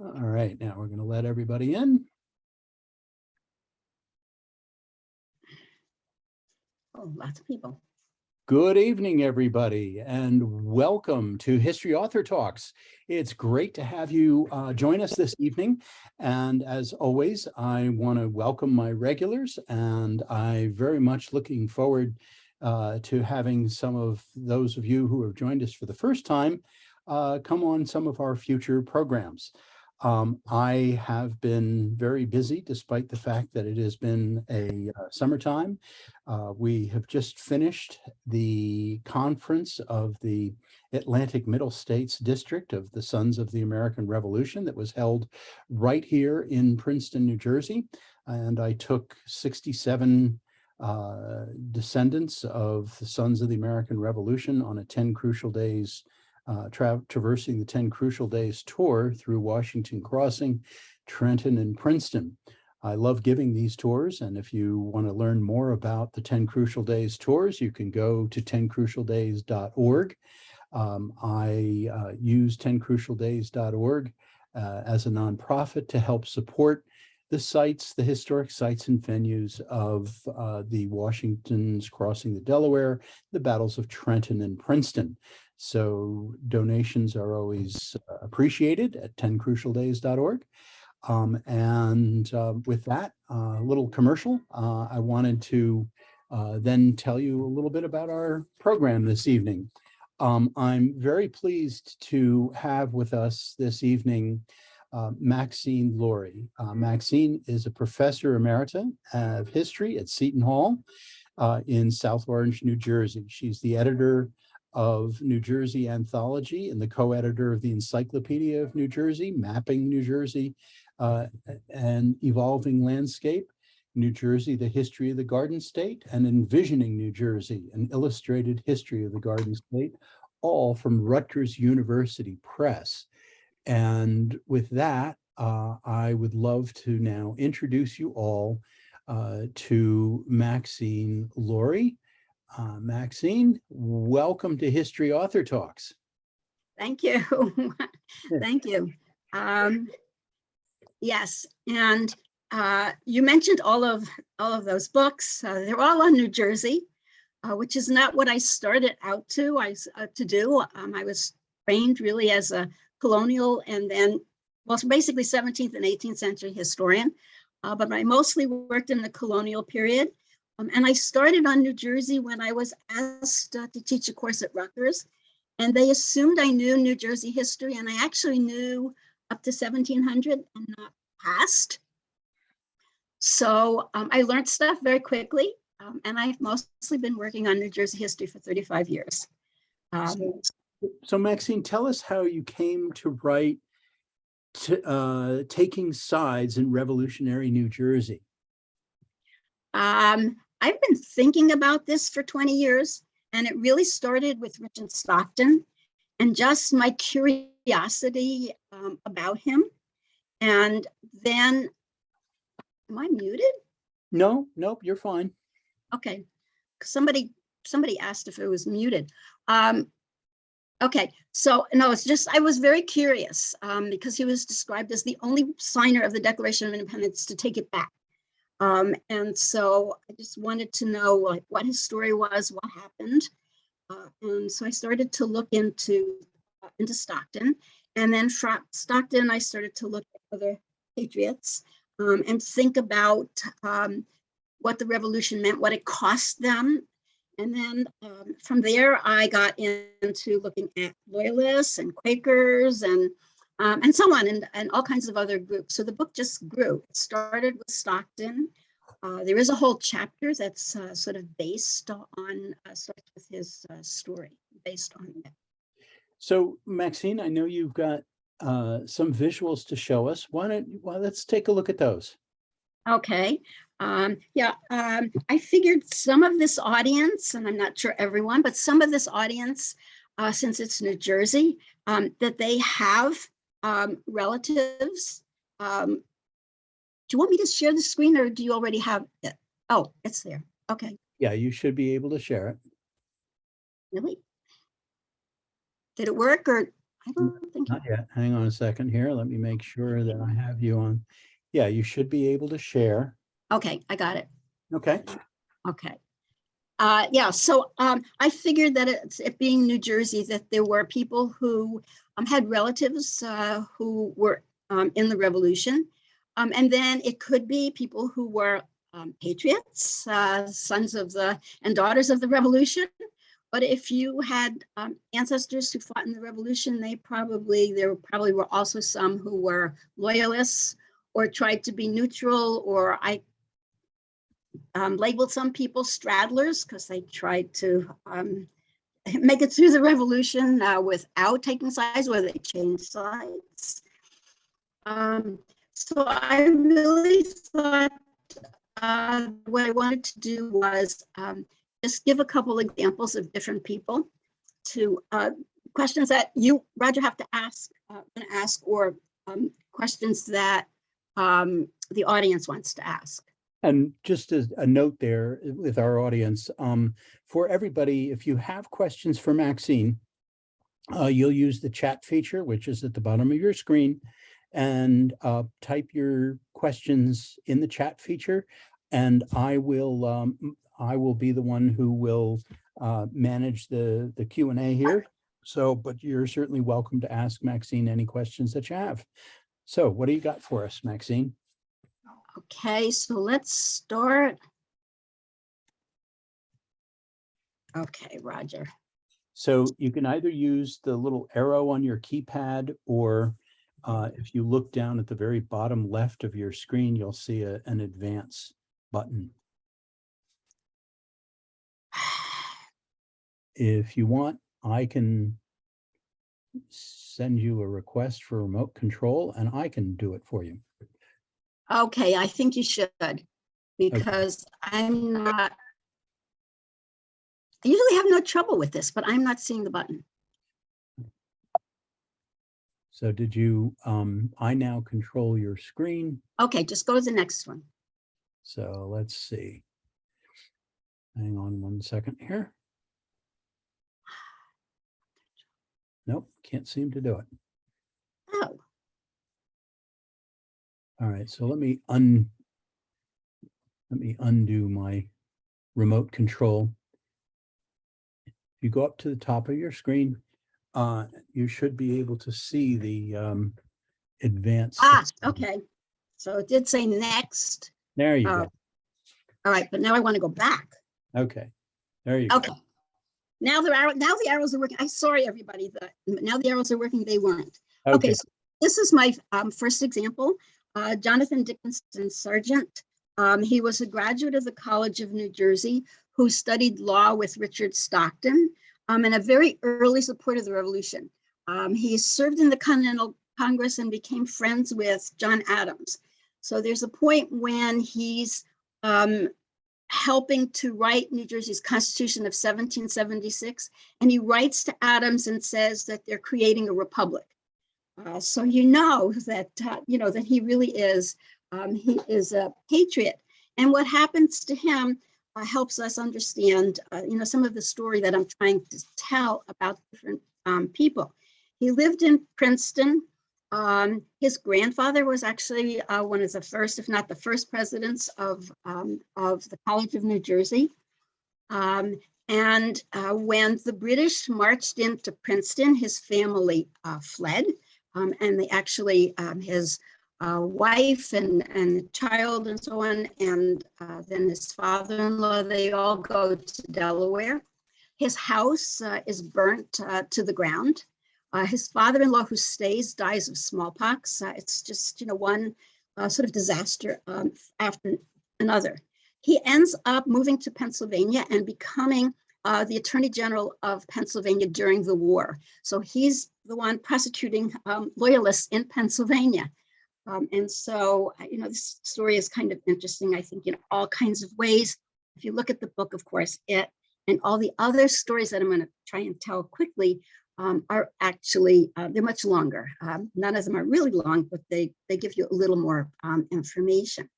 All right, now we're going to let everybody in. Oh, lots of people. Good evening, everybody, and welcome to History Author Talks. It's great to have you join us this evening. And as always, I want to welcome my regulars, and I'm very much looking forward to having some of those of you who have joined us for the first time come on some of our future programs. I have been very busy despite the fact that it has been a summertime. We have just finished the conference of the Atlantic Middle States District of the Sons of the American Revolution that was held right here in Princeton, New Jersey. And I took 67 descendants of the Sons of the American Revolution on a 10 Crucial Days traversing the 10 Crucial Days tour through Washington Crossing, Trenton, and Princeton. I love giving these tours, and if you want to learn more about the 10 Crucial Days tours, you can go to 10crucialdays.org. I use 10crucialdays.org as a nonprofit to help support the sites, the historic sites and venues of the Washingtons crossing the Delaware, the battles of Trenton and Princeton. So donations are always appreciated at 10crucialdays.org. With that little commercial, I wanted to then tell you a little bit about our program this evening. I'm very pleased to have with us this evening Maxine Laurie. Maxine is a professor emerita of history at Seton Hall in South Orange, New Jersey. She's the editor of New Jersey Anthology and the co-editor of the Encyclopedia of New Jersey, Mapping New Jersey and Evolving Landscape, New Jersey, the History of the Garden State, and Envisioning New Jersey, an illustrated history of the Garden State, all from Rutgers University Press. And with that, I would love to now introduce you all to Maxine Laurie. Maxine, welcome to History Author Talks. Thank you. Thank you. Yes, and you mentioned all of those books. They're all on New Jersey, which is not what I started out to do. I was trained really as a colonial and then, well, basically 17th and 18th century historian, but I mostly worked in the colonial period. And I started on New Jersey when I was asked to teach a course at Rutgers, and they assumed I knew New Jersey history, and I actually knew up to 1700 and not past. So I learned stuff very quickly, and I've mostly been working on New Jersey history for 35 years. So Maxine, tell us how you came to write Taking Sides in Revolutionary New Jersey. I've been thinking about this for 20 years, and it really started with Richard Stockton and just my curiosity about him. And then, am I muted? No, nope, you're fine. Okay, somebody asked if it was muted. Okay, so no, it's just, I was very curious because he was described as the only signer of the Declaration of Independence to take it back. And so I just wanted to know what his story was, what happened. And so I started to look into Stockton. And then from Stockton, I started to look at other patriots and think about what the revolution meant, what it cost them. And then from there, I got into looking at Loyalists and Quakers and so on, and all kinds of other groups. So the book just grew. It started with Stockton. There is a whole chapter that's sort of based on, starts with his story, based on that. So Maxine, I know you've got some visuals to show us. Let's take a look at those. Okay. I figured some of this audience, and I'm not sure everyone, but some of this audience, since it's New Jersey, that they have relatives. Do you want me to share the screen, or do you already have it? Oh, it's there. Okay. Yeah, you should be able to share it. Really? Did it work, or I don't think. Not yet. Hang on a second here. Let me make sure that I have you on. Yeah, you should be able to share. Okay, I got it. Okay. Okay. Yeah, so I figured that it being New Jersey, that there were people who had relatives who were in the revolution. And then it could be people who were patriots, sons of and daughters of the revolution. But if you had ancestors who fought in the revolution, there probably were also some who were loyalists or tried to be neutral, or I labeled some people straddlers because they tried to make it through the revolution without taking sides, where they changed sides. So I really thought what I wanted to do was just give a couple examples of different people to questions that you, Roger, have to ask, or questions that the audience wants to ask. And just as a note there with our audience, for everybody, if you have questions for Maxine, you'll use the chat feature, which is at the bottom of your screen, and type your questions in the chat feature, and I will be the one who will manage the Q&A here. So, but you're certainly welcome to ask Maxine any questions that you have. So what do you got for us, Maxine? Okay, so let's start. Okay, Roger. So you can either use the little arrow on your keypad, or if you look down at the very bottom left of your screen, you'll see an advance button. If you want, I can send you a request for remote control and I can do it for you. Okay, I think you should, because I'm not, I usually have no trouble with this, but I'm not seeing the button. So did you, I now control your screen. Okay, just go to the next one. So let's see. Hang on one second here. Nope, can't seem to do it. Oh. All right, so let me undo my remote control. If you go up to the top of your screen, you should be able to see the advanced. Okay. So it did say next. There you go. All right, but now I want to go back. Okay, there you go. go. Now the arrows are working. I'm sorry, everybody. Now the arrows are working. They weren't. Okay, so this is my first example. Jonathan Dickinson Sargent. He was a graduate of the College of New Jersey who studied law with Richard Stockton, and a very early supporter of the Revolution. He served in the Continental Congress and became friends with John Adams. So there's a point when he's helping to write New Jersey's Constitution of 1776, and he writes to Adams and says that they're creating a republic. So you know that that he really is he is a patriot, and what happens to him helps us understand some of the story that I'm trying to tell about different people. He lived in Princeton. His grandfather was actually one of the first, if not the first, presidents of the College of New Jersey. And when the British marched into Princeton, his family fled. And they actually, his wife and child and so on, and then his father-in-law, they all go to Delaware. His house is burnt to the ground. His father-in-law, who stays, dies of smallpox. It's just, one sort of disaster after another. He ends up moving to Pennsylvania and becoming the Attorney General of Pennsylvania during the war. So he's the one prosecuting Loyalists in Pennsylvania. And so, this story is kind of interesting, I think, in all kinds of ways. If you look at the book, of course, it and all the other stories that I'm going to try and tell quickly are actually, they're much longer. None of them are really long, but they give you a little more information.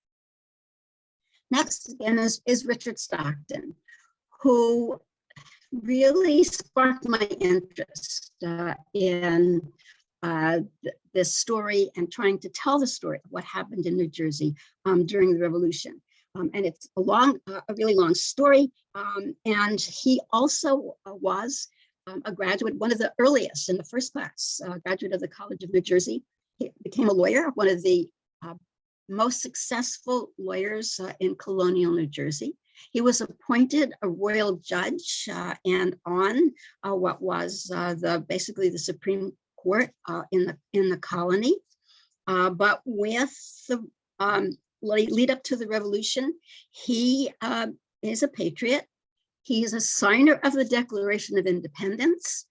Next, again, is Richard Stockton, who really sparked my interest. in this story and trying to tell the story of what happened in New Jersey during the Revolution. And it's a really long story. And he also was a graduate, one of the earliest in the first class, graduate of the College of New Jersey. He became a lawyer, one of the most successful lawyers in colonial New Jersey. He was appointed a royal judge and on what was basically the Supreme Court in the colony. But with the lead up to the Revolution, he is a patriot. He is a signer of the Declaration of Independence.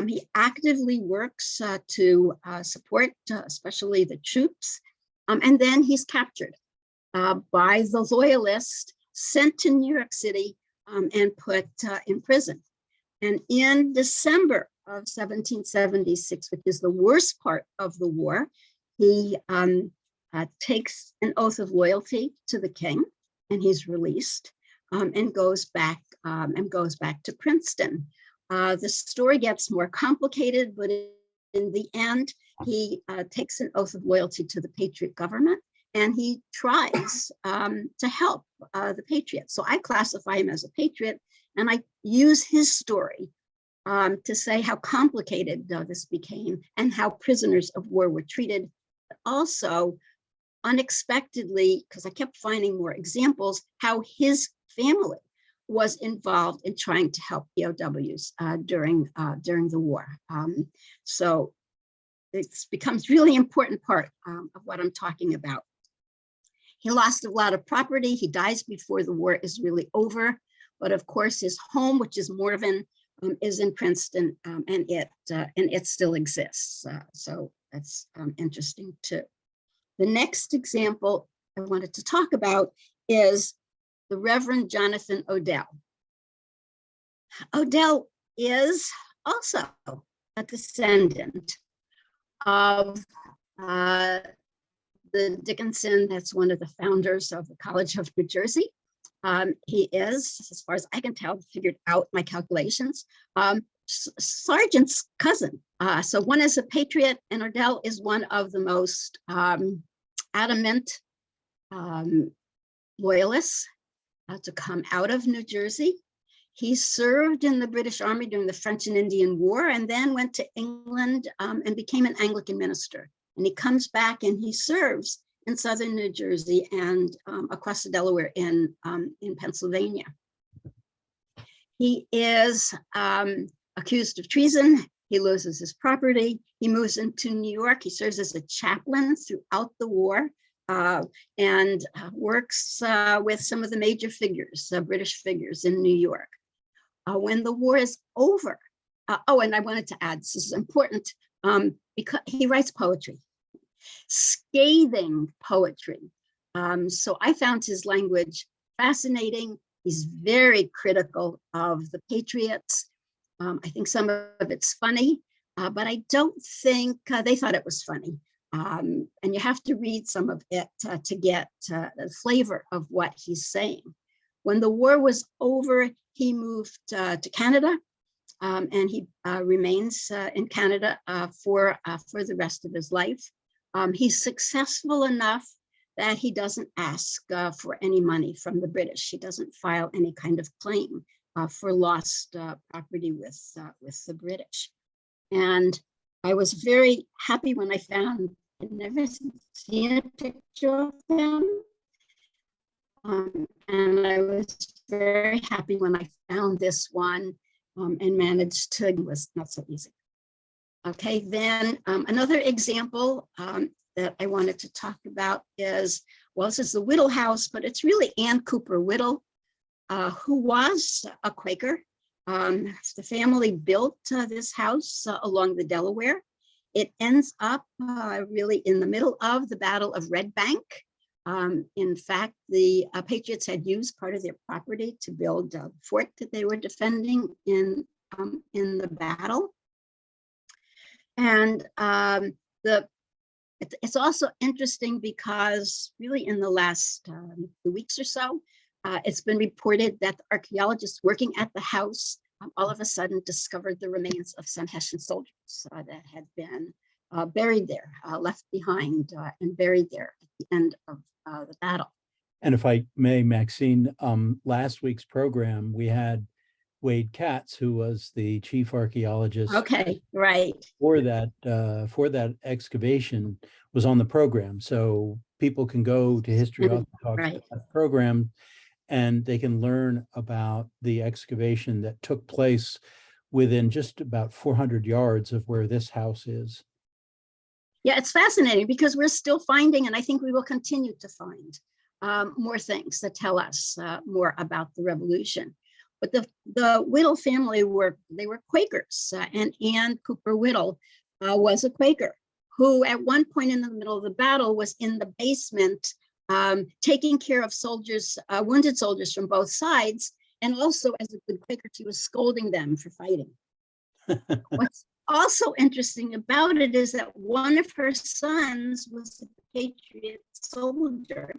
He actively works to support especially the troops. And then he's captured by the Loyalists, sent to New York City and put in prison. And in December of 1776, which is the worst part of the war, he takes an oath of loyalty to the king, and he's released and goes back to Princeton. The story gets more complicated, but in the end, he takes an oath of loyalty to the Patriot government, and he tries to help the Patriots. So I classify him as a patriot, and I use his story to say how complicated this became and how prisoners of war were treated. Also, unexpectedly, because I kept finding more examples, how his family was involved in trying to help POWs during the war. So it becomes really important part of what I'm talking about. He lost a lot of property. He dies before the war is really over. But of course, his home, which is Morven, is in Princeton, and it still exists. So that's interesting too. The next example I wanted to talk about is the Reverend Jonathan Odell. Odell is also a descendant of the Dickinson, that's one of the founders of the College of New Jersey. He is, as far as I can tell, figured out my calculations, Sergeant's cousin. So one is a patriot, and Odell is one of the most adamant loyalists to come out of New Jersey. He served in the British Army during the French and Indian War, and then went to England and became an Anglican minister. And he comes back and he serves in southern New Jersey and across the Delaware in Pennsylvania. He is accused of treason. He loses his property. He moves into New York. He serves as a chaplain throughout the war and works with some of the major figures, British figures in New York. When the war is over, and I wanted to add, this is important, because he writes poetry, scathing poetry. So I found his language fascinating. He's very critical of the Patriots. I think some of it's funny, but I don't think they thought it was funny. And you have to read some of it to get the flavor of what he's saying. When the war was over, he moved to Canada, and he remains in Canada for the rest of his life. He's successful enough that he doesn't ask for any money from the British. He doesn't file any kind of claim for lost property with the British. And I was very happy when I found, I'd never seen a picture of him. And I was very happy when I found this one and managed to, it was not so easy. Okay, then another example that I wanted to talk about is, well, this is the Whittle house, but it's really Ann Cooper Whittle, who was a Quaker. The family built this house along the Delaware. It ends up really in the middle of the Battle of Red Bank. In fact, the Patriots had used part of their property to build a fort that they were defending in the battle. And it's also interesting because really in the last 2 weeks or so, it's been reported that the archaeologists working at the house all of a sudden discovered the remains of some Hessian soldiers that had been buried there, left behind and buried there at the end of the battle. And if I may, Maxine, last week's program, we had Wade Katz, who was the chief archaeologist. Okay, right. For that excavation, was on the program. So people can go to History Author Talks Right. program, and they can learn about the excavation that took place within just about 400 yards of where this house is. Yeah, it's fascinating because we're still finding, and I think we will continue to find more things that tell us more about the Revolution. But the Whittle family were Quakers, and Anne Cooper Whittle was a Quaker who at one point in the middle of the battle was in the basement taking care of soldiers, wounded soldiers from both sides. And also as a good Quaker, she was scolding them for fighting. What's also interesting about it is that one of her sons was a Patriot soldier.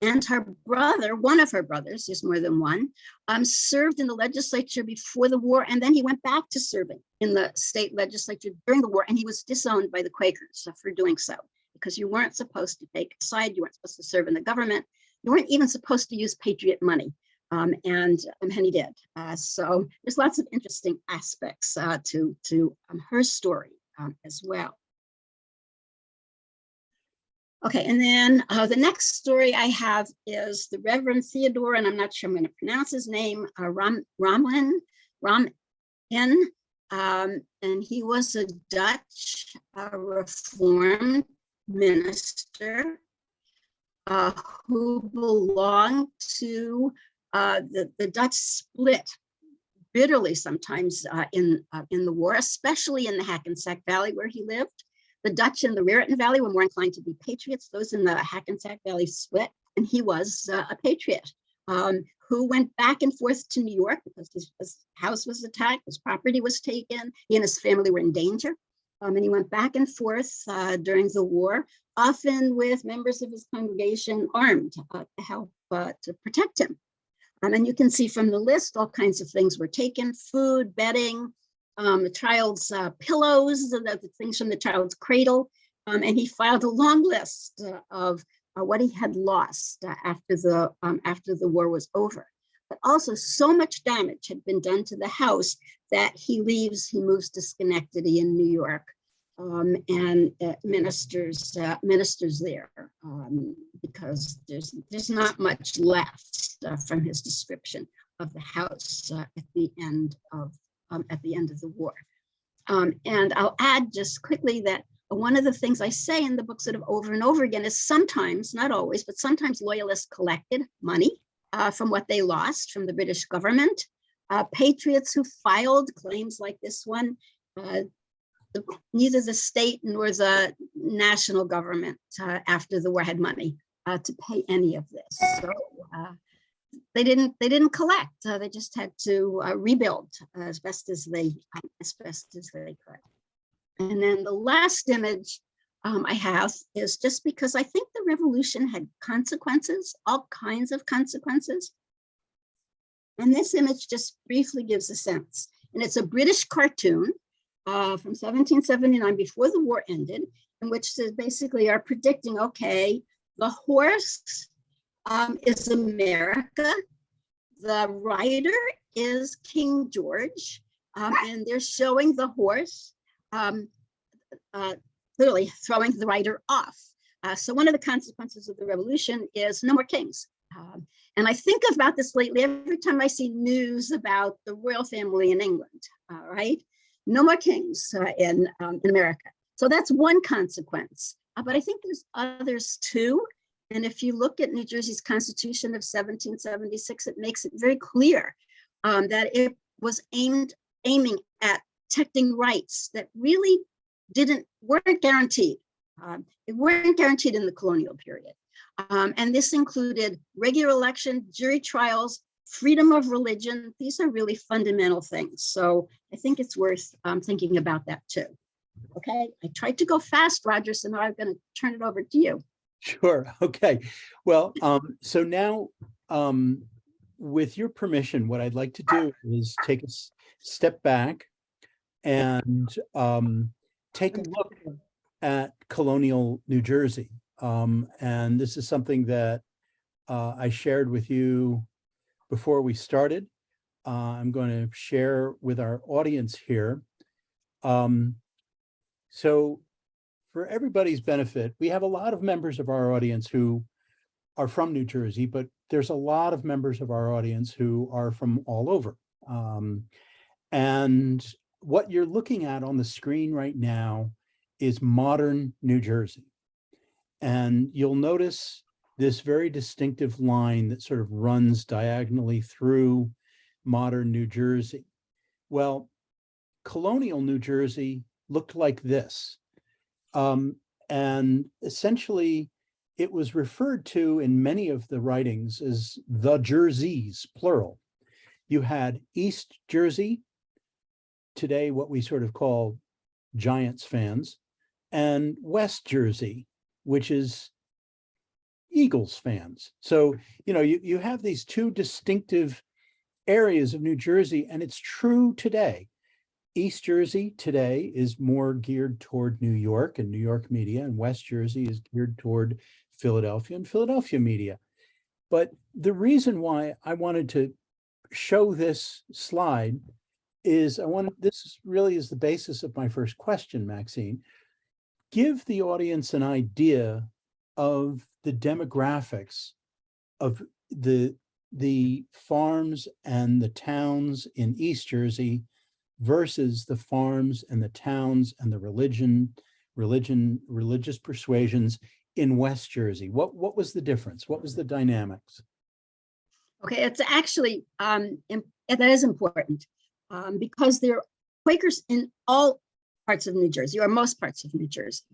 And her brother, one of her brothers, there's more than one, served in the legislature before the war, and then he went back to serving in the state legislature during the war, and he was disowned by the Quakers for doing so, because you weren't supposed to take a side, you weren't supposed to serve in the government, you weren't even supposed to use Patriot money, and he did. So there's lots of interesting aspects to her story as well. Okay, and then the next story I have is the Reverend Theodore, and I'm not sure I'm going to pronounce his name, Ramlin, and he was a Dutch Reformed minister who belonged to the Dutch split bitterly sometimes in the war, especially in the Hackensack Valley where he lived. The Dutch in the Raritan Valley were more inclined to be patriots. Those in the Hackensack Valley split, and he was a patriot who went back and forth to New York because his house was attacked, his property was taken, he and his family were in danger. And he went back and forth during the war, often with members of his congregation armed to help to protect him. And you can see from the list, all kinds of things were taken: food, bedding, the child's pillows, the things from the child's cradle, and he filed a long list of what he had lost after the war was over. But also, so much damage had been done to the house that he moves to Schenectady in New York, and ministers there because there's not much left from his description of the house at the end of the war. And I'll add just quickly that one of the things I say in the book sort of over and over again is sometimes, not always, but sometimes Loyalists collected money from what they lost from the British government. Patriots who filed claims like this one, neither the state nor the national government after the war had money to pay any of this. So they didn't collect. They just had to rebuild as best as they could. And then the last image I have is just because I think the revolution had consequences, all kinds of consequences. And this image just briefly gives a sense. And it's a British cartoon from 1779, before the war ended, in which they basically are predicting, okay, the horse is America, the rider is King George, and they're showing the horse literally throwing the rider off. So one of the consequences of the revolution is no more kings. And I think about this lately every time I see news about the royal family in England, right? No more kings in America. So that's one consequence. But I think there's others too. And if you look at New Jersey's Constitution of 1776, it makes it very clear that it was aiming at protecting rights that really weren't guaranteed. It weren't guaranteed in the colonial period. And this included regular election, jury trials, freedom of religion. These are really fundamental things. So I think it's worth thinking about that too. Okay, I tried to go fast, Roger, so now I'm going to turn it over to you. Sure. Okay. Well, so now with your permission, what I'd like to do is take a step back and take a look at colonial New Jersey. And this is something that I shared with you before we started. I'm going to share with our audience here. So for everybody's benefit, we have a lot of members of our audience who are from New Jersey, but there's a lot of members of our audience who are from all over. And what you're looking at on the screen right now is modern New Jersey. And you'll notice this very distinctive line that sort of runs diagonally through modern New Jersey. Well, colonial New Jersey looked like this. And essentially, it was referred to in many of the writings as the Jerseys, plural. You had East Jersey, today what we sort of call Giants fans, and West Jersey, which is Eagles fans. So, you know, you have these two distinctive areas of New Jersey, and it's true today. East Jersey today is more geared toward New York and New York media, and West Jersey is geared toward Philadelphia and Philadelphia media. But the reason why I wanted to show this slide is this really is the basis of my first question, Maxine. Give the audience an idea of the demographics of the farms and the towns in East Jersey versus the farms and the towns and the religious persuasions in West Jersey. What was the difference? What was the dynamics? Okay, it's actually, that is important because there are Quakers in all parts of New Jersey, or most parts of New Jersey,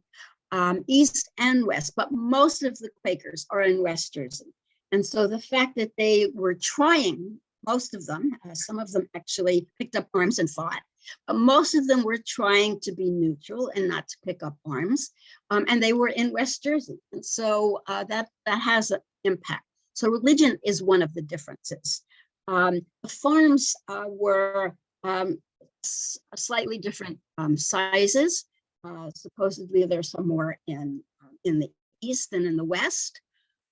East and West, but most of the Quakers are in West Jersey. And so the fact that they were trying, most of them, some of them actually picked up arms and fought, but most of them were trying to be neutral and not to pick up arms. And they were in West Jersey. And so that has an impact. So religion is one of the differences. The farms were slightly different sizes. Supposedly there's some more in the East than in the West.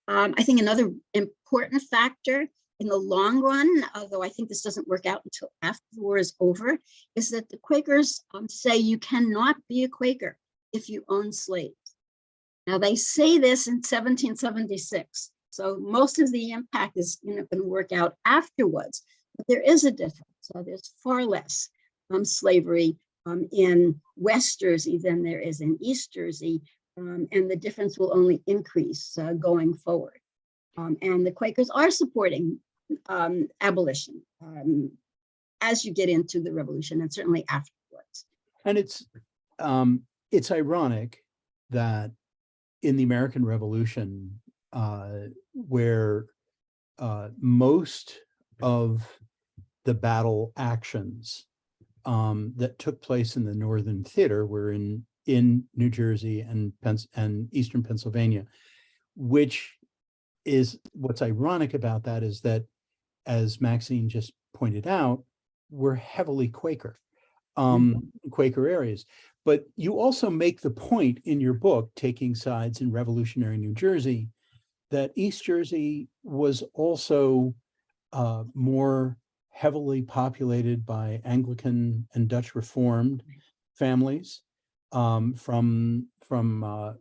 I think another important factor in the long run, although I think this doesn't work out until after the war is over, is that the Quakers say you cannot be a Quaker if you own slaves. Now they say this in 1776, so most of the impact is going to work out afterwards, but there is a difference. So there's far less slavery in West Jersey than there is in East Jersey, and the difference will only increase going forward. And the Quakers are supporting abolition as you get into the revolution and certainly afterwards. And it's ironic that in the American Revolution, where most of the battle actions that took place in the Northern Theater were in New Jersey and Eastern Pennsylvania, which is what's ironic about that is that, as Maxine just pointed out, we're heavily Quaker, Quaker areas. But you also make the point in your book, Taking Sides in Revolutionary New Jersey, that East Jersey was also more heavily populated by Anglican and Dutch Reformed families from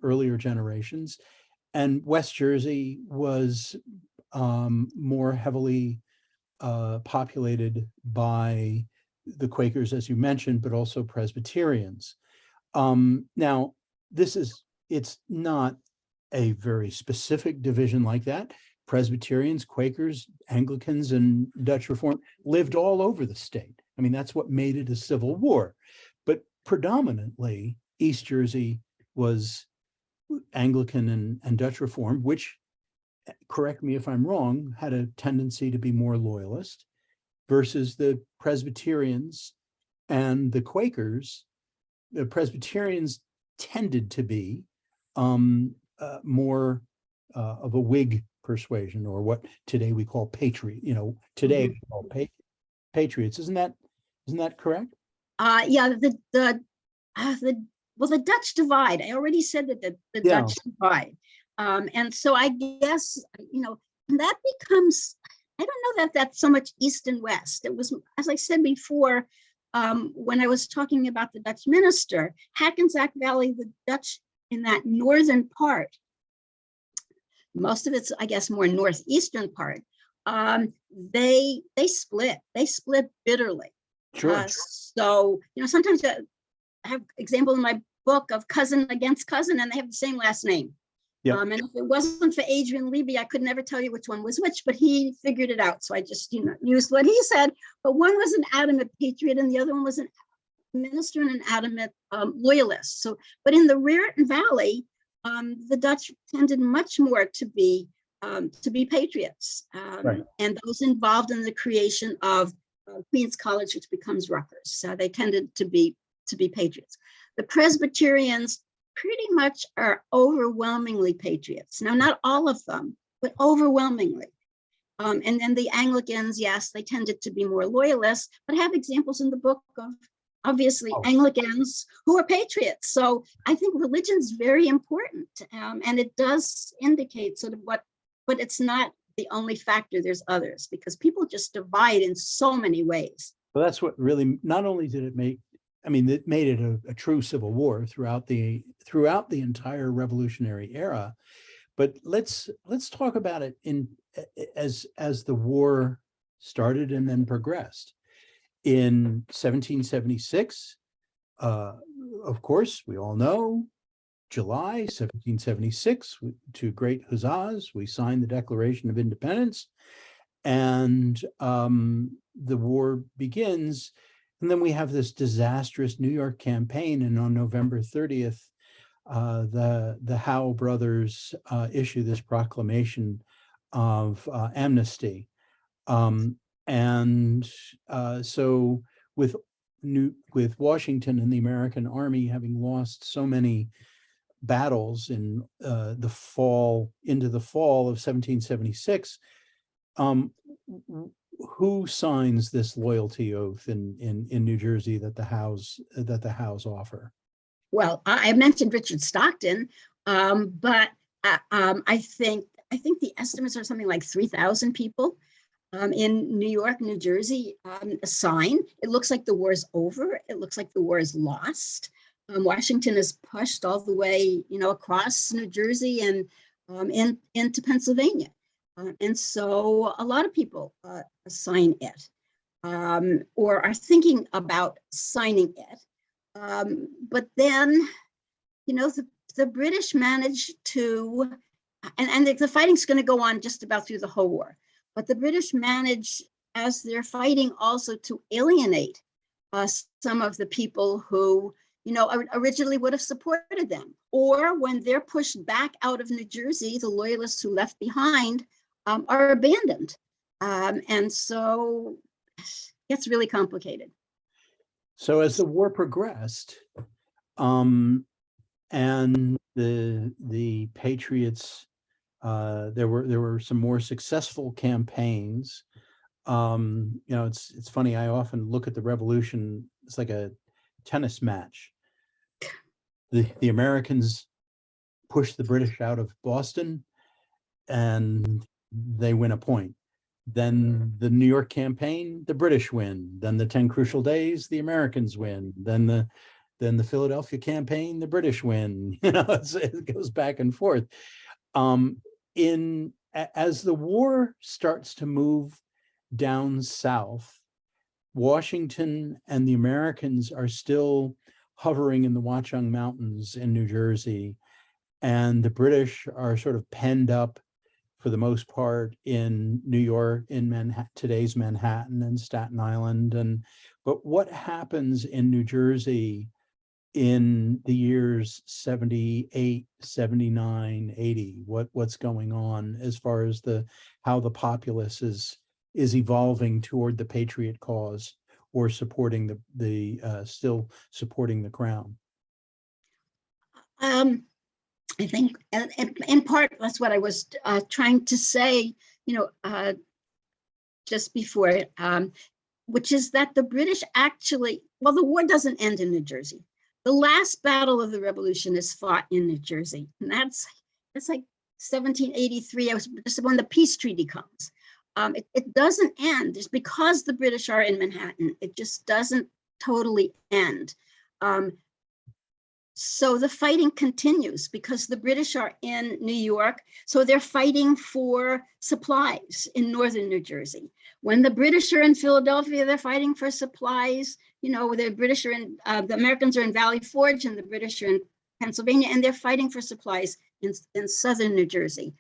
earlier generations. And West Jersey was more heavily populated by the Quakers, as you mentioned, but also Presbyterians. Now, it's not a very specific division like that. Presbyterians, Quakers, Anglicans, and Dutch Reform lived all over the state. I mean, that's what made it a civil war. But predominantly, East Jersey was Anglican and Dutch Reform, which, correct me if I'm wrong, had a tendency to be more loyalist, versus the Presbyterians and the Quakers. The Presbyterians tended to be more of a Whig persuasion, or what today we call patriot, today we call patriots. Isn't that correct? Yeah, the Dutch divide. I already said that the Dutch divide. And so I guess, that becomes, I don't know that that's so much East and West. It was, as I said before, when I was talking about the Dutch minister, Hackensack Valley, the Dutch in that northern part, most of it's, I guess, more northeastern part, they split bitterly. Sure. So, sometimes I have example in my book of cousin against cousin, and they have the same last name. Yep. And if it wasn't for Adrian Levy, I could never tell you which one was which, but he figured it out. So I just, used what he said. But one was an adamant patriot, and the other one was an minister and an adamant loyalist. So, but in the Raritan Valley, the Dutch tended much more to be patriots, Right. and those involved in the creation of Queen's College, which becomes Rutgers. So they tended to be patriots. The Presbyterians pretty much are overwhelmingly patriots. Now, not all of them, but overwhelmingly. And then the Anglicans, yes, they tended to be more loyalists, but I have examples in the book of obviously Anglicans who are patriots. So I think religion is very important, and it does indicate sort of but it's not the only factor. There's others, because people just divide in so many ways. Well, that's what really, not only did it make, it made it a true civil war throughout the entire Revolutionary era. But let's talk about it as the war started and then progressed. In 1776, of course, we all know, July 1776, two great huzzas, we signed the Declaration of Independence, and the war begins. And then we have this disastrous New York campaign, and on November 30th, the Howe brothers issue this proclamation of amnesty. So with Washington and the American Army having lost so many battles in the fall of 1776, who signs this loyalty oath in New Jersey that the Howes offer? Well, I mentioned Richard Stockton, but I think the estimates are something like 3,000 people in New York, New Jersey sign. It looks like the war is over. It looks like the war is lost. Washington is pushed all the way, across New Jersey and into Pennsylvania. And so a lot of people sign it, or are thinking about signing it. But then, the British managed to, and the fighting's going to go on just about through the whole war, but the British managed, as they're fighting, also to alienate some of the people who, originally would have supported them. Or when they're pushed back out of New Jersey, the Loyalists who left behind are abandoned. And so it gets really complicated. So as the war progressed, and the Patriots, there were some more successful campaigns. It's funny, I often look at the Revolution, it's like a tennis match. The Americans push the British out of Boston and they win a point. Then the New York campaign, the British win. Then the 10 Crucial Days, the Americans win. Then the Philadelphia campaign, the British win. It goes back and forth. As the war starts to move down south, Washington and the Americans are still hovering in the Watchung Mountains in New Jersey, and the British are sort of penned up for the most part in New York, in today's Manhattan and Staten Island. But what happens in New Jersey in the years 78, 79, 80? What's going on as far as how the populace is evolving toward the Patriot cause, or supporting still supporting the crown? I think in part, that's what I was trying to say, just before, which is that the British actually, well, the war doesn't end in New Jersey. The last battle of the Revolution is fought in New Jersey, and that's like 1783. I was just when the peace treaty comes. It doesn't end. It's because the British are in Manhattan. It just doesn't totally end. So the fighting continues because the British are in New York. So they're fighting for supplies in northern New Jersey. When the British are in Philadelphia, they're fighting for supplies. The British are in, the Americans are in Valley Forge and the British are in Pennsylvania, and they're fighting for supplies in southern New Jersey.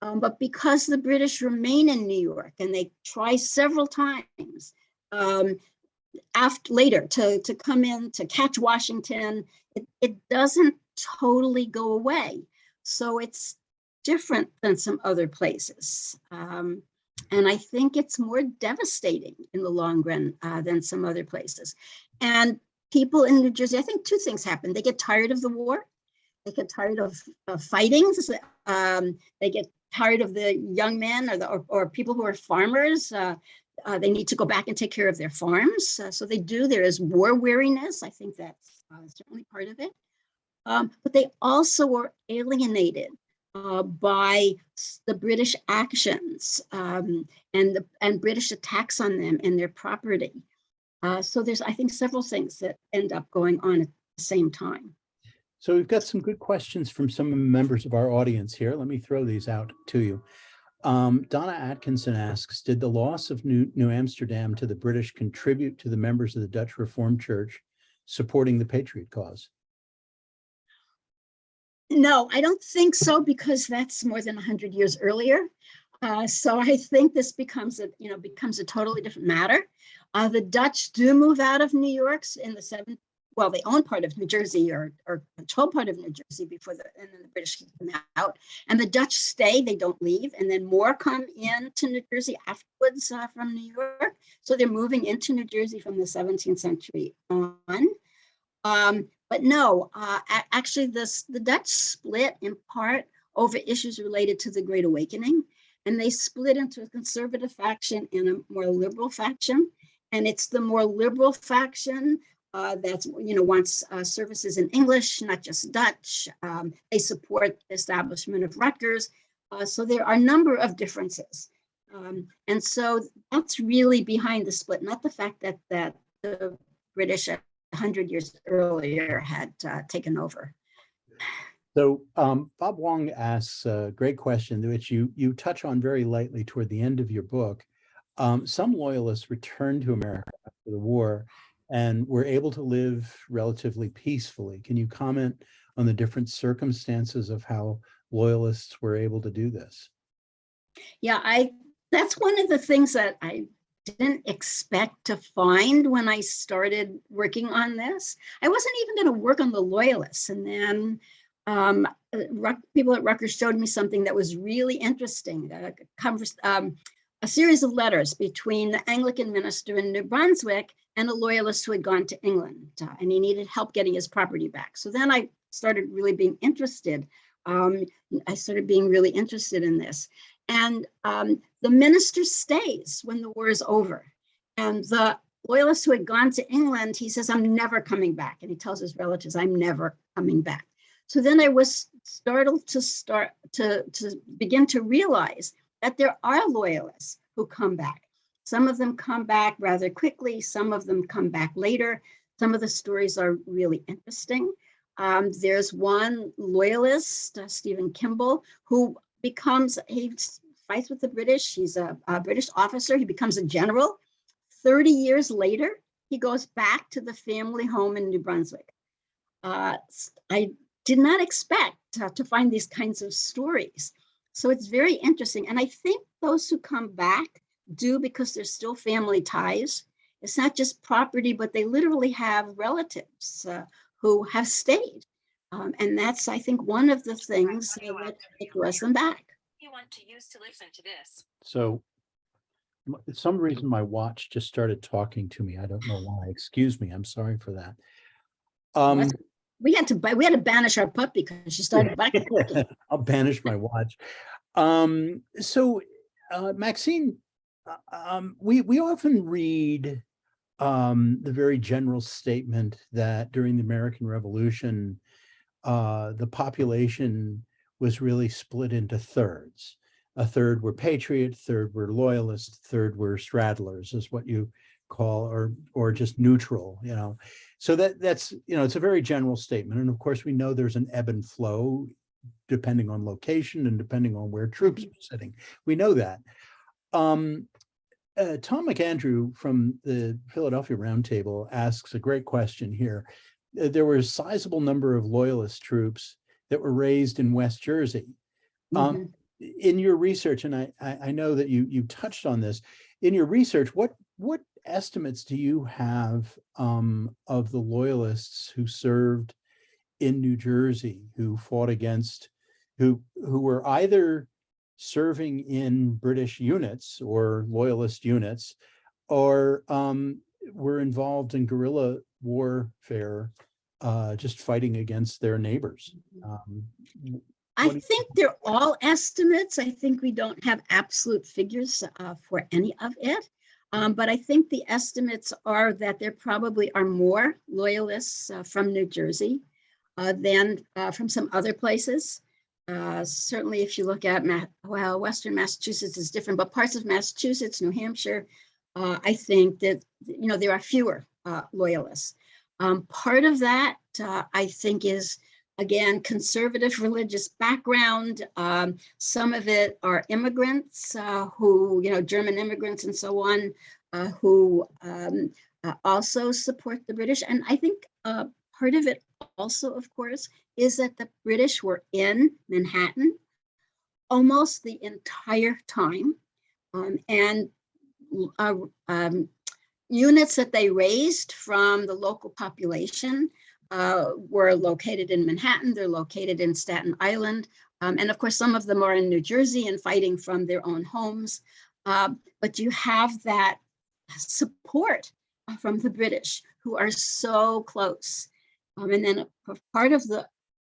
But because the British remain in New York and they try several times later to come in to catch Washington, it doesn't totally go away. So it's different than some other places. And I think it's more devastating in the long run than some other places. And people in New Jersey, I think two things happen. They get tired of the war. They get tired of fighting. They get tired of the young men or people who are farmers. They need to go back and take care of their farms. So they do. There is war weariness. I think that's certainly part of it. But they also were alienated by the British actions and British attacks on them and their property. So there's, I think, several things that end up going on at the same time. So we've got some good questions from some members of our audience here. Let me throw these out to you. Donna Atkinson asks, did the loss of New Amsterdam to the British contribute to the members of the Dutch Reformed Church supporting the Patriot cause? No, I don't think so, because that's more than 100 years earlier. So I think this becomes a totally different matter. The Dutch do move out of New York in the 70s. Well, they own part of New Jersey or control part of New Jersey and then the British keep them out. And the Dutch stay, they don't leave. And then more come into New Jersey afterwards from New York. So they're moving into New Jersey from the 17th century on. But no, actually the Dutch split in part over issues related to the Great Awakening. And they split into a conservative faction and a more liberal faction. And it's the more liberal faction that's wants services in English, not just Dutch. They support the establishment of Rutgers. So there are a number of differences. And so that's really behind the split, not the fact that the British 100 years earlier had taken over. So Bob Wong asks a great question, which you touch on very lightly toward the end of your book. Some Loyalists returned to America after the war and were able to live relatively peacefully. Can you comment on the different circumstances of how Loyalists were able to do this? Yeah, that's one of the things that I didn't expect to find when I started working on this. I wasn't even going to work on the Loyalists. And then people at Rutgers showed me something that was really interesting, a series of letters between the Anglican minister in New Brunswick and a Loyalist who had gone to England, and he needed help getting his property back. So then I started really being interested. I started being really interested in this. And the minister stays when the war is over. And the Loyalist who had gone to England, he says, I'm never coming back. And he tells his relatives, I'm never coming back. So then I was startled to begin to realize that there are Loyalists who come back. Some of them come back rather quickly. Some of them come back later. Some of the stories are really interesting. There's one Loyalist, Stephen Kimball, who he fights with the British. He's a British officer. He becomes a general. 30 years later, he goes back to the family home in New Brunswick. I did not expect to find these kinds of stories. So it's very interesting. And I think those who come back do because there's still family ties. It's not just property, but they literally have relatives who have stayed. And that's, I think, one of the things that draws them back. You want to use to listen to this. So for some reason, my watch just started talking to me. I don't know why. Excuse me. I'm sorry for that. We had to banish our puppy because she started barking. I'll banish my watch. Maxine, we often read the very general statement that during the American Revolution, the population was really split into thirds. A third were Patriot, third were Loyalists, third were straddlers, is what you call, or just neutral, you know. So that's, you know, it's a very general statement. And of course, we know there's an ebb and flow depending on location and depending on where troops are sitting. We know that. Tom McAndrew from the Philadelphia Roundtable asks a great question here. There were a sizable number of Loyalist troops that were raised in West Jersey. In your research, and I know that you touched on this, in your research, what estimates do you have of the Loyalists who served in New Jersey, who fought against, who were either serving in British units or Loyalist units, or were involved in guerrilla warfare, just fighting against their neighbors? I think they're all estimates. I think we don't have absolute figures for any of it. But I think the estimates are that there probably are more Loyalists from New Jersey than from some other places. Certainly, if you look at, Western Massachusetts is different, but parts of Massachusetts, New Hampshire, I think that, you know, there are fewer Loyalists. Part of that, I think, is, again, conservative religious background. Some of it are immigrants who, you know, German immigrants and so on, who also support the British. And I think part of it also, of course, is that the British were in Manhattan almost the entire time. And units that they raised from the local population were located in Manhattan. They're located in Staten Island. And of course, some of them are in New Jersey and fighting from their own homes. But you have that support from the British, who are so close. And then part of the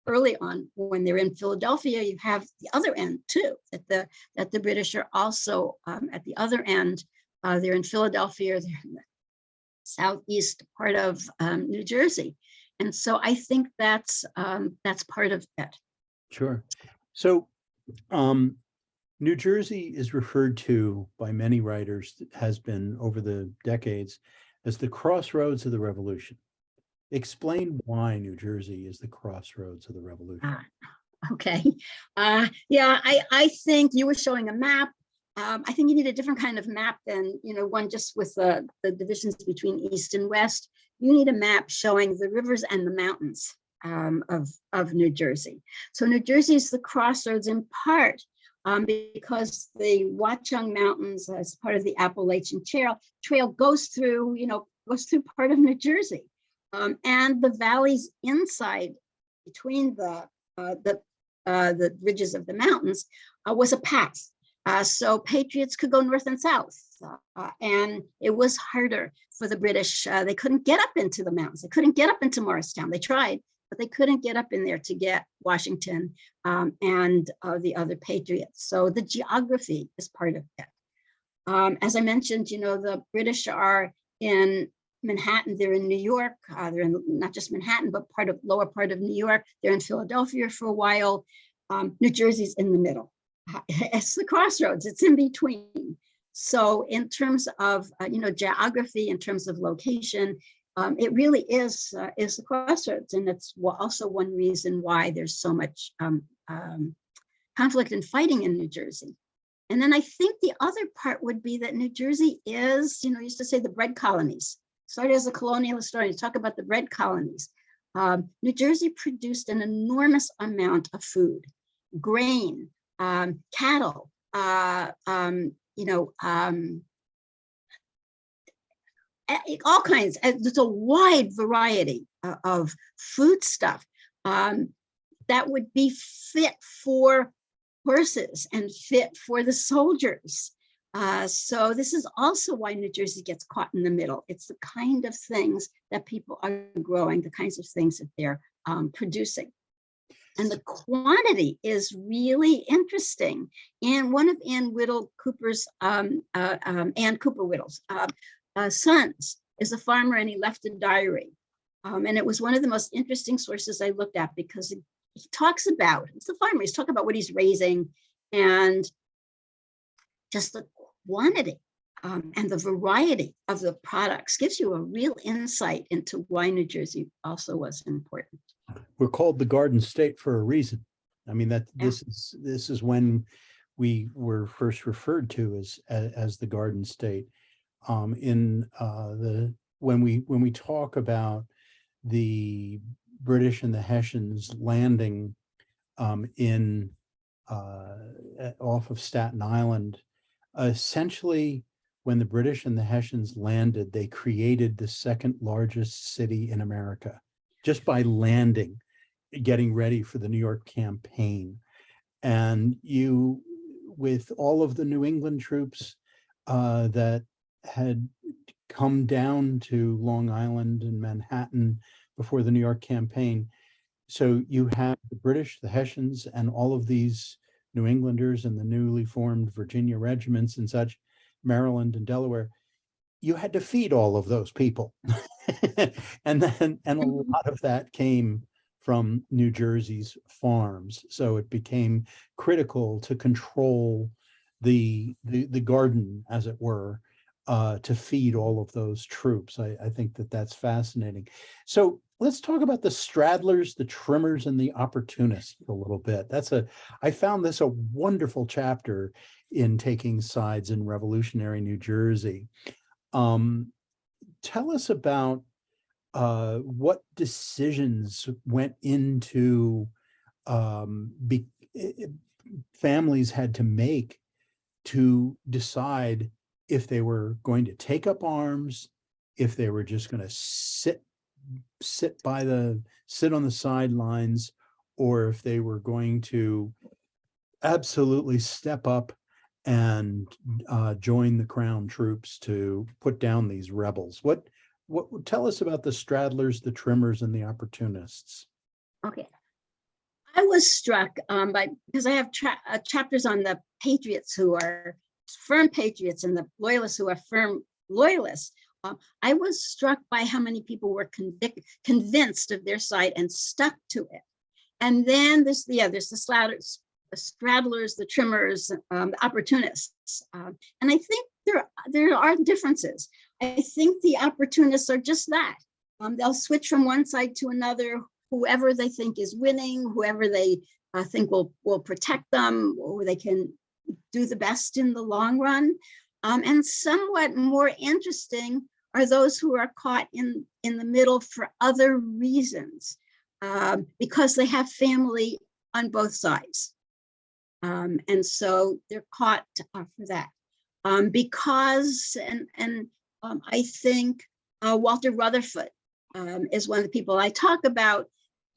early on, when they're in Philadelphia, you have the other end too, that the British are also at the other end. They're in Philadelphia, they're in the southeast part of New Jersey. And so I think that's part of it. Sure. So New Jersey is referred to by many writers, has been over the decades, as the crossroads of the Revolution. Explain why New Jersey is the crossroads of the Revolution. Okay. Yeah, I think you were showing a map. I think you need a different kind of map than, you know, one just with the divisions between East and West. You need a map showing the rivers and the mountains of New Jersey. So New Jersey is the crossroads in part because the Watchung Mountains, as part of the Appalachian Trail goes through, part of New Jersey. And the valleys inside between the ridges of the mountains was a pass. So Patriots could go north and south, and it was harder for the British. They couldn't get up into the mountains. They couldn't get up into Morristown. They tried, but they couldn't get up in there to get Washington and the other Patriots. So the geography is part of it. As I mentioned, the British are in Manhattan, they're in New York, they're in not just Manhattan, but lower part of New York. They're in Philadelphia for a while. New Jersey's in the middle. It's the crossroads, it's in between. So in terms of, geography, in terms of location, it really is the crossroads. And it's also one reason why there's so much conflict and fighting in New Jersey. And then I think the other part would be that New Jersey is, used to say the bread colonies. Started as a colonial historian to talk about the bread colonies. New Jersey produced an enormous amount of food, grain, cattle, all kinds. There's a wide variety of food stuff that would be fit for horses and fit for the soldiers. So this is also why New Jersey gets caught in the middle. It's the kind of things that people are growing, the kinds of things that they're producing. And the quantity is really interesting. And one of Ann Cooper Whittle's sons is a farmer, and he left a diary. And it was one of the most interesting sources I looked at, because he talks about, it's the farmer, he's talking about what he's raising and just the quantity and the variety of the products gives you a real insight into why New Jersey also was important. We're called the Garden State for a reason. I mean, this is when we were first referred to as the Garden State. When we talk about the British and the Hessians landing off of Staten Island, essentially, when the British and the Hessians landed, they created the second largest city in America just by landing, getting ready for the New York campaign. And with all of the New England troops that had come down to Long Island and Manhattan before the New York campaign. So you have the British, the Hessians, and all of these New Englanders and the newly formed Virginia regiments and such, Maryland and Delaware. You had to feed all of those people. and a lot of that came from New Jersey's farms. So it became critical to control the garden, as it were, to feed all of those troops. I think that's fascinating. So let's talk about the straddlers, the trimmers, and the opportunists a little bit. I found this a wonderful chapter in Taking Sides in Revolutionary New Jersey. Tell us about what decisions went into families had to make to decide if they were going to take up arms, if they were just going to sit on the sidelines, or if they were going to absolutely step up and join the crown troops to put down these rebels. What tell us about the straddlers, the trimmers, and the opportunists? Okay. I was struck because I have chapters on the patriots who are firm patriots and the loyalists who are firm loyalists. I was struck by how many people were convinced of their side and stuck to it. And then there's the straddlers, the trimmers, the opportunists. And I think there are differences. I think the opportunists are just that. They'll switch from one side to another, whoever they think is winning, whoever they think will protect them, or they can do the best in the long run. And somewhat more interesting are those who are caught in the middle for other reasons, because they have family on both sides. And so they're caught for that. Because I think Walter Rutherford is one of the people I talk about,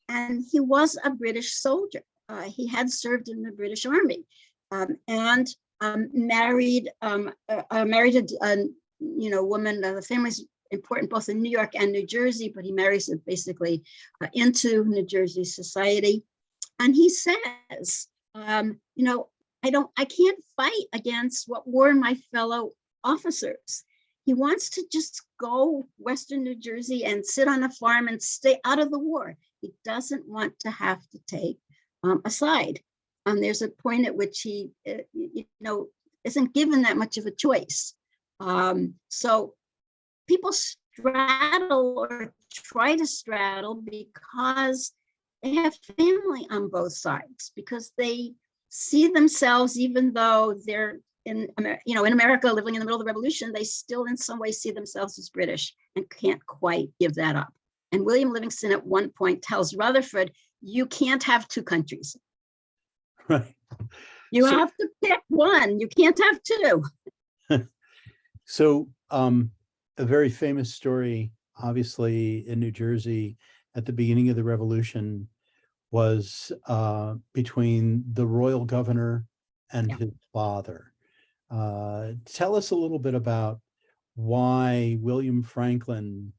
and he was a British soldier. He had served in the British Army and married a woman. The family's important both in New York and New Jersey, but he marries it basically into New Jersey society. And he says, I can't fight against what were my fellow officers. He wants to just go Western New Jersey and sit on a farm and stay out of the war. He doesn't want to have to take a side. There's a point at which he, isn't given that much of a choice. So people straddle or try to straddle because they have family on both sides, because they see themselves, even though they're in America living in the middle of the revolution, they still in some way see themselves as British and can't quite give that up. And William Livingston at one point tells Rutherford, you can't have two countries. Right. You have to pick one. You can't have two. So a very famous story, obviously, in New Jersey at the beginning of the revolution was between the royal governor and his father. Tell us a little bit about why William Franklin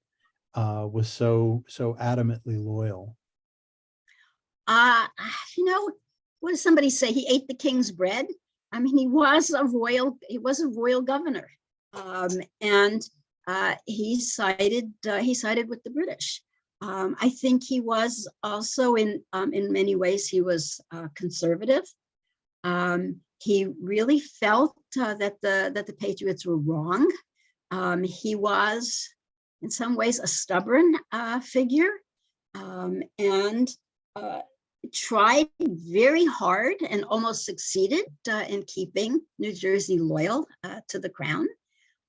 was so adamantly loyal. uh, you know, what does somebody say? He ate the king's bread. I mean, he was a royal governor, and he sided with the British. I think he was also in many ways he was conservative. He really felt that the Patriots were wrong. He was, in some ways, a stubborn figure, and tried very hard and almost succeeded in keeping New Jersey loyal to the crown.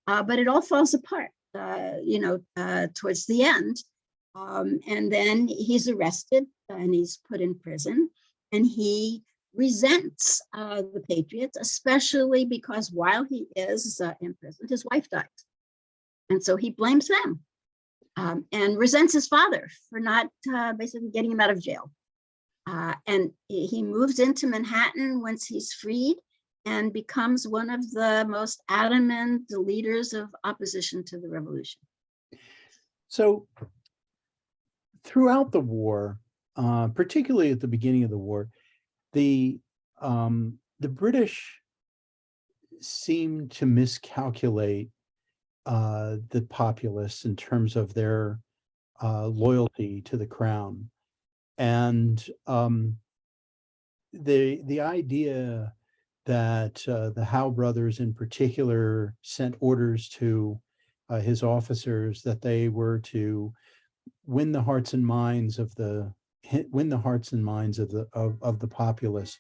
But it all falls apart, towards the end. And then he's arrested and he's put in prison, and he resents the Patriots, especially because while he is in prison, his wife dies. And so he blames them and resents his father for not basically getting him out of jail. And he moves into Manhattan once he's freed and becomes one of the most adamant leaders of opposition to the revolution. So throughout the war, particularly at the beginning of the war, the British seemed to miscalculate the populace in terms of their loyalty to the crown. And the idea that the Howe brothers in particular sent orders to his officers that they were to win the hearts and minds of the populace.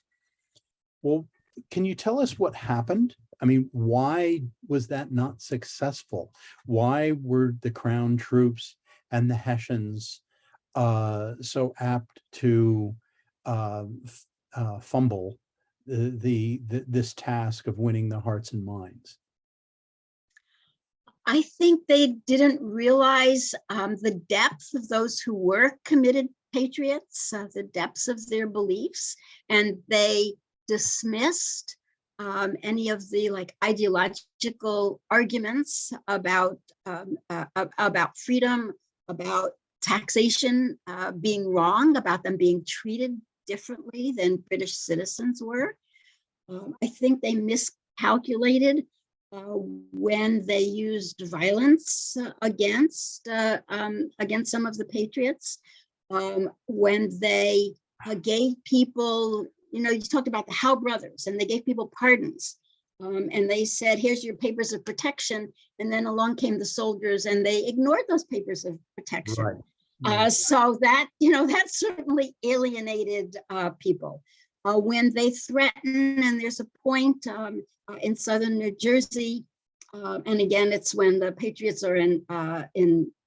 Well, can you tell us what happened? I mean, why was that not successful? Why were the crown troops and the Hessians so apt to fumble this task of winning the hearts and minds? I think they didn't realize the depth of those who were committed patriots, the depths of their beliefs, and they dismissed any of the ideological arguments about freedom, about taxation being wrong, about them being treated differently than British citizens were. I think they miscalculated when they used violence against some of the patriots, when they gave people, you talked about the Howe brothers, and they gave people pardons, and they said, here's your papers of protection, and then along came the soldiers and they ignored those papers of protection. Right. So that, that certainly alienated people. When they threaten, and there's a point in southern New Jersey, and again, it's when the Patriots are in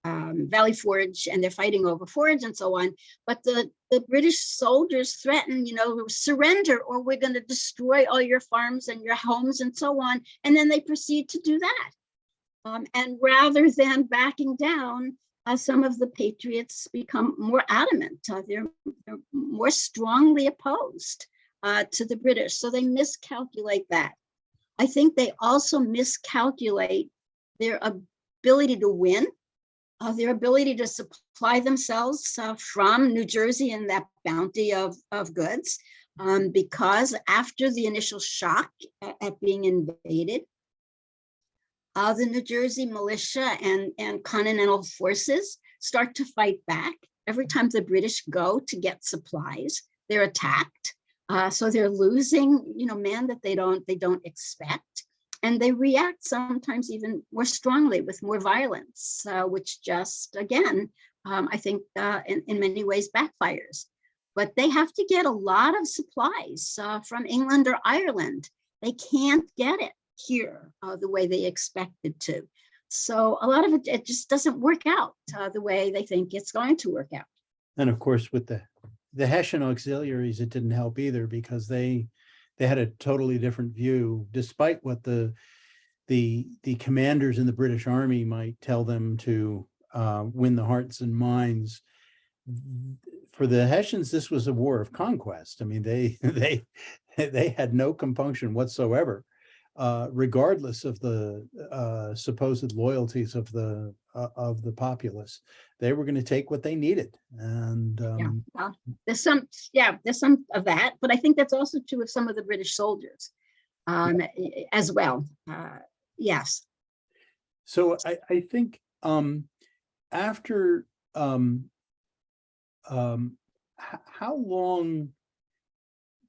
Valley Forge and they're fighting over Forge and so on. But the British soldiers threaten, surrender or we're going to destroy all your farms and your homes and so on. And then they proceed to do that. And rather than backing down, some of the Patriots become more adamant. They're more strongly opposed to the British. So they miscalculate that. I think they also miscalculate their ability to win, their ability to supply themselves from New Jersey and that bounty of goods, because after the initial shock at being invaded, the New Jersey militia and continental forces start to fight back. Every time the British go to get supplies, they're attacked. So they're losing, men that they don't expect, and they react sometimes even more strongly with more violence, which just again, I think in many ways backfires. But they have to get a lot of supplies from England or Ireland. They can't get it here the way they expected to. So a lot of it just doesn't work out the way they think it's going to work out. And of course, with the Hessian auxiliaries, it didn't help either, because they had a totally different view, despite what the commanders in the British Army might tell them to win the hearts and minds. For the Hessians, this was a war of conquest. I mean, they had no compunction whatsoever, regardless of the supposed loyalties of the of the populace. They were going to take what they needed, and Yeah, well, there's some of that, but I think that's also true of some of the British soldiers as well. Yes. so I think after how long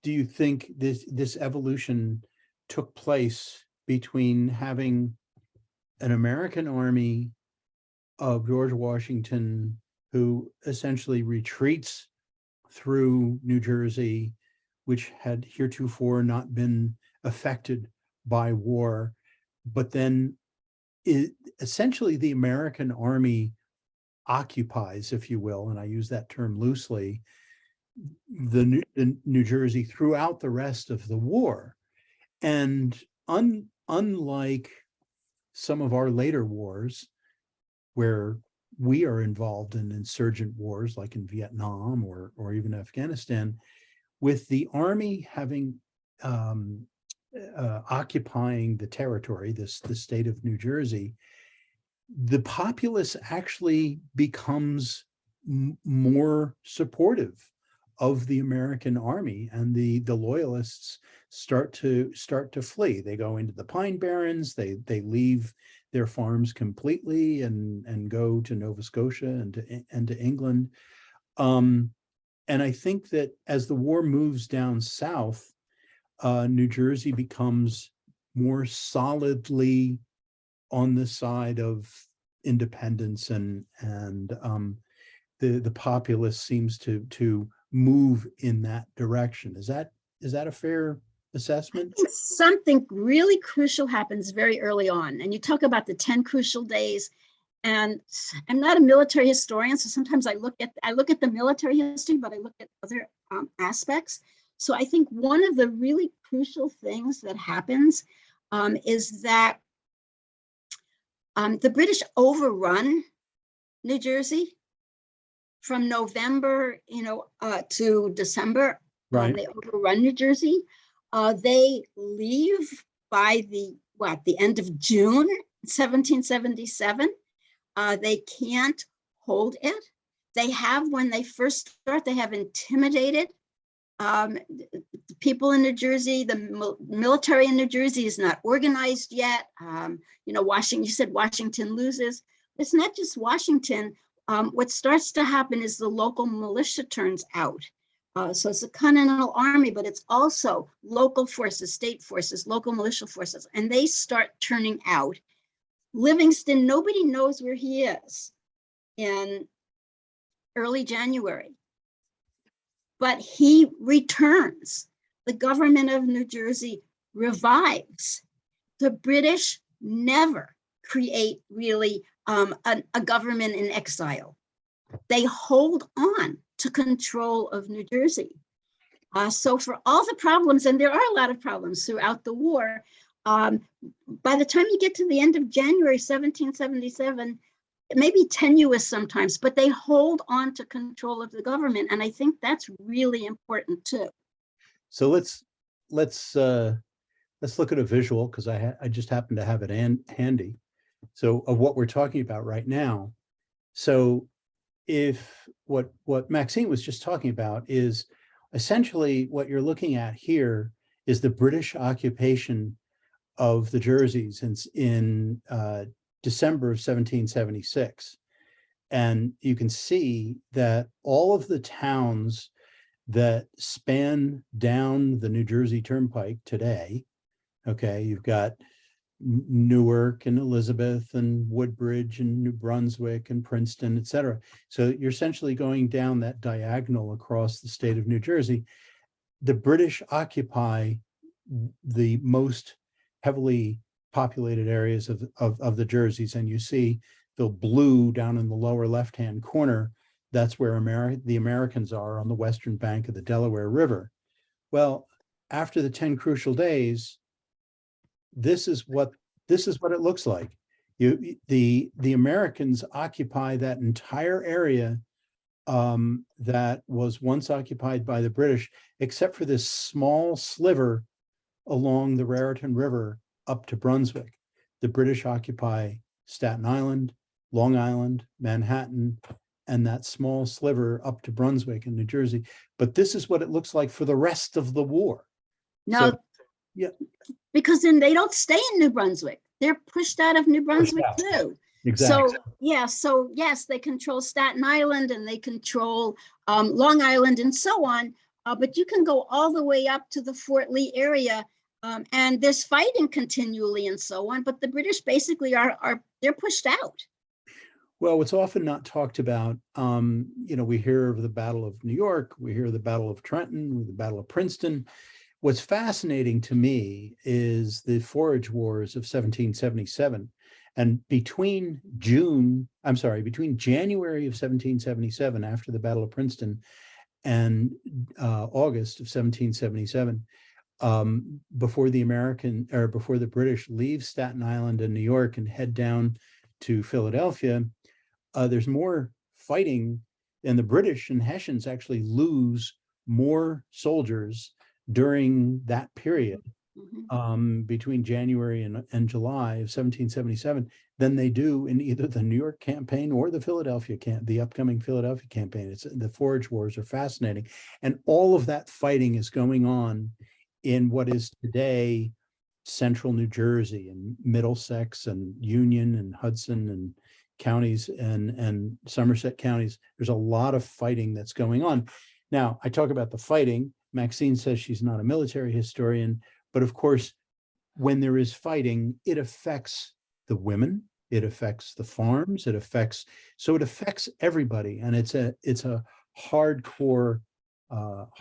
do you think this evolution took place between having an American army of George Washington, who essentially retreats through New Jersey, which had heretofore not been affected by war, but then essentially the American army occupies, if you will, and I use that term loosely, the New Jersey throughout the rest of the war. And unlike some of our later wars, where we are involved in insurgent wars like in Vietnam or even Afghanistan, with the army having occupying the territory, the state of New Jersey, the populace actually becomes more supportive of the American army, and the Loyalists start to flee. They go into the Pine Barrens. They leave their farms completely and go to Nova Scotia and to England. And I think that as the war moves down south, New Jersey becomes more solidly on the side of independence, and the populace seems to move in that direction. Is that a fair assessment? Something really crucial happens very early on, and you talk about the 10 crucial days. And I'm not a military historian, so sometimes I look at the military history, but I look at other aspects. So I think one of the really crucial things that happens is that the British overrun New Jersey from November, to December. Right. They overrun New Jersey. They leave by the end of June 1777. They can't hold it. They have, when they first start, they have intimidated people in New Jersey. The military in New Jersey is not organized yet. You said Washington loses. It's not just Washington. What starts to happen is the local militia turns out. So it's a continental army, but it's also local forces, state forces, local militia forces, and they start turning out. Livingston, nobody knows where he is in early January, but he returns. The government of New Jersey revives. The British never create really a government in exile. They hold on to control of New Jersey. So for all the problems, and there are a lot of problems throughout the war, by the time you get to the end of January 1777, it may be tenuous sometimes, but they hold on to control of the government, and I think that's really important too. So let's look at a visual, because I just happen to have it handy. So of what we're talking about right now. So if what Maxine was just talking about is essentially what you're looking at here is the British occupation of the Jerseys in December of 1776. And you can see that all of the towns that span down the New Jersey Turnpike today, okay, you've got Newark and Elizabeth and Woodbridge and New Brunswick and Princeton, et cetera. So you're essentially going down that diagonal across the state of New Jersey. The British occupy the most heavily populated areas of the Jerseys, and you see the blue down in the lower left-hand corner. That's where the Americans are on the western bank of the Delaware River. Well, after the 10 crucial days, this is what it looks like. The Americans occupy that entire area that was once occupied by the British, except for this small sliver along the Raritan River up to Brunswick. The British occupy Staten Island, Long Island, Manhattan, and that small sliver up to Brunswick in New Jersey. But this is what it looks like for the rest of the war. No, So, yeah, because then they don't stay in New Brunswick. They're pushed out of New Brunswick out. too. exactly. So yeah, so yes, they control Staten Island and they control Long Island and so on. But you can go all the way up to the Fort Lee area, and there's fighting continually and so on. But the British basically are they're pushed out. Well, what's often not talked about, we hear of the Battle of New York, we hear the Battle of Trenton, the Battle of Princeton. What's fascinating to me is the Forage Wars of 1777. And between January of 1777, after the Battle of Princeton, and August of 1777, before the British leave Staten Island and New York and head down to Philadelphia, there's more fighting, and the British and Hessians actually lose more soldiers during that period, between January and July of 1777 than they do in either the New York campaign or the upcoming Philadelphia campaign. The Forage Wars are fascinating. And all of that fighting is going on in what is today central New Jersey and Middlesex and Union and Hudson and counties and Somerset counties. There's a lot of fighting that's going on. Now, I talk about the fighting. Maxine says she's not a military historian, but of course, when there is fighting, it affects the women, it affects the farms, it affects everybody. And it's a hardcore,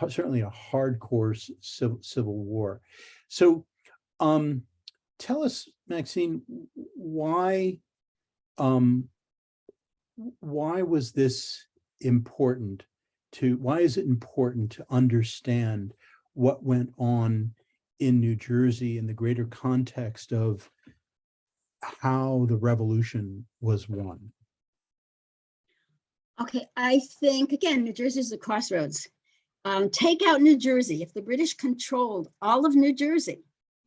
certainly a hardcore civil war. So tell us, Maxine, why was this important why is it important to understand what went on in New Jersey in the greater context of how the revolution was won? Okay, I think, again, New Jersey is a crossroads. Take out New Jersey. If the British controlled all of New Jersey,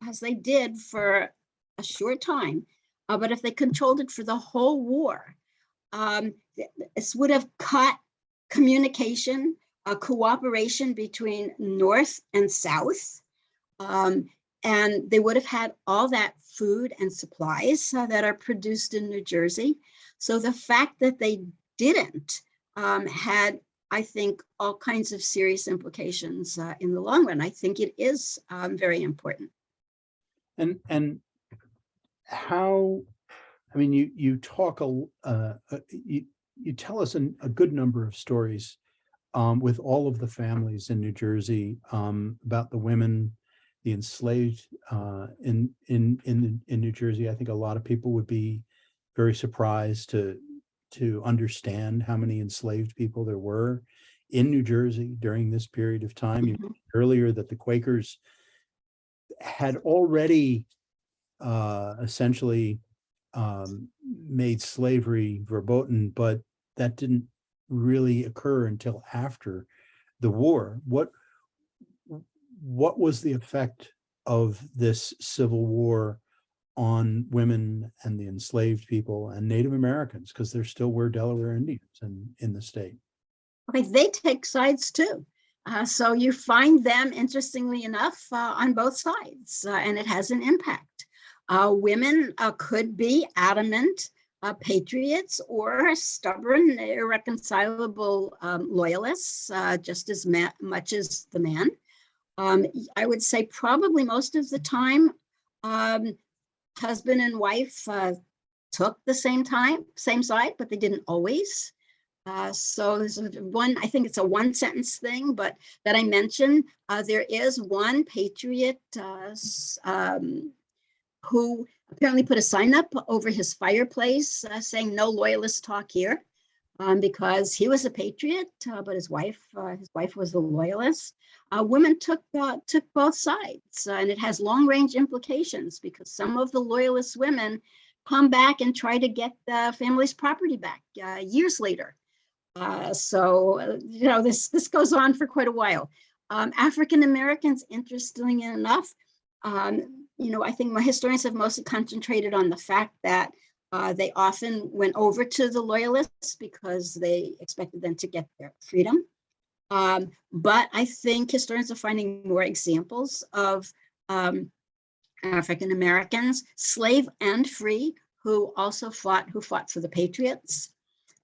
as they did for a short time, but if they controlled it for the whole war, this would have cut communication, cooperation between North and South, and they would have had all that food and supplies that are produced in New Jersey. So the fact that they didn't had, I think, all kinds of serious implications in the long run. I think it is very important. And how, I mean, you talk, you tell us a good number of stories with all of the families in New Jersey about the women, the enslaved in New Jersey. I think a lot of people would be very surprised to understand how many enslaved people there were in New Jersey during this period of time. You mentioned earlier that the Quakers had already essentially made slavery verboten, but that didn't really occur until after the war. What was the effect of this Civil War on women and the enslaved people and Native Americans? Because there still were Delaware Indians in the state. Okay, they take sides too. So you find them, interestingly enough, on both sides, and it has an impact. Women could be adamant patriots or stubborn, irreconcilable loyalists, just as much as the man. I would say probably most of the time, husband and wife took the same side, but they didn't always. So there's one, I think it's a one sentence thing, but that I mentioned, there is one patriot who apparently put a sign up over his fireplace saying no loyalist talk here, because he was a patriot, but his wife was a loyalist. Women took both sides, and it has long range implications because some of the loyalist women come back and try to get the family's property back years later. So this goes on for quite a while. African Americans, interestingly enough, I think my historians have mostly concentrated on the fact that They often went over to the Loyalists because they expected them to get their freedom. But I think historians are finding more examples of African Americans, slave and free, who fought for the Patriots.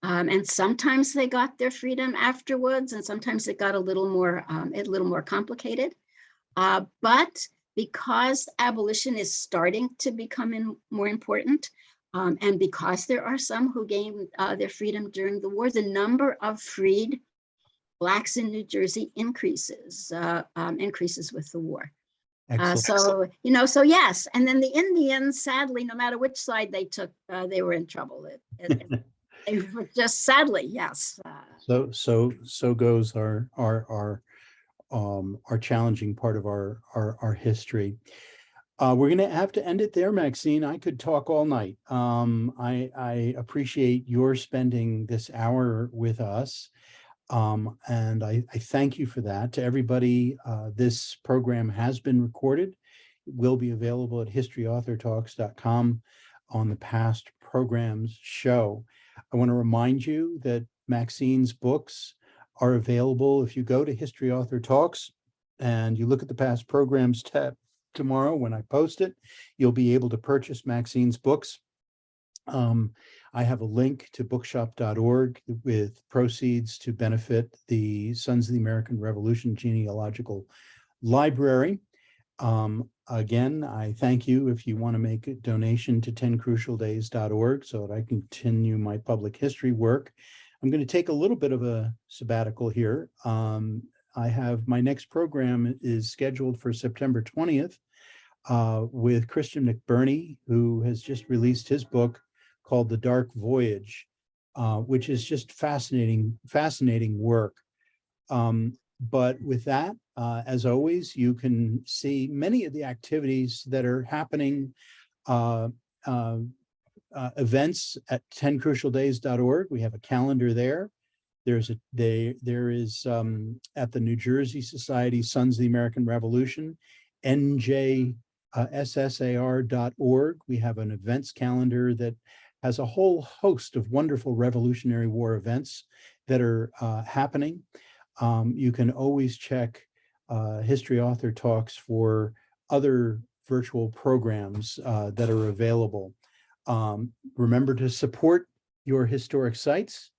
And sometimes they got their freedom afterwards, and sometimes it got a little more complicated. But because abolition is starting to become more important, and because there are some who gained their freedom during the war, the number of freed Blacks in New Jersey increases with the war. Excellent. So yes, and then the Indians, sadly, no matter which side they took, they were in trouble. They were just sadly, yes. So goes our challenging part of our history. We're going to have to end it there, Maxine. I could talk all night. I appreciate your spending this hour with us. And I thank you for that. To everybody, this program has been recorded. It will be available at historyauthortalks.com on the past programs show. I want to remind you that Maxine's books are available. If you go to History Author Talks and you look at the past programs tab tomorrow when I post it, you'll be able to purchase Maxine's books. I have a link to bookshop.org with proceeds to benefit the Sons of the American Revolution Genealogical Library. Again, I thank you if you want to make a donation to 10crucialdays.org so that I can continue my public history work. I'm going to take a little bit of a sabbatical here. I have my next program is scheduled for September 20th with Christian McBurney, who has just released his book called The Dark Voyage, which is just fascinating work. But with that, as always, you can see many of the activities that are happening, events at 10crucialdays.org. We have a calendar there. There is at the New Jersey Society Sons of the American Revolution, njssar.org. We have an events calendar that has a whole host of wonderful Revolutionary War events that are happening. You can always check History Author Talks for other virtual programs that are available. Remember to support your historic sites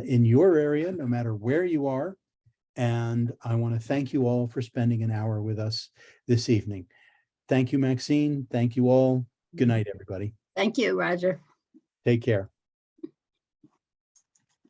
in your area, no matter where you are. And I want to thank you all for spending an hour with us this evening. Thank you, Maxine. Thank you all. Good night, everybody. Thank you, Roger. Take care.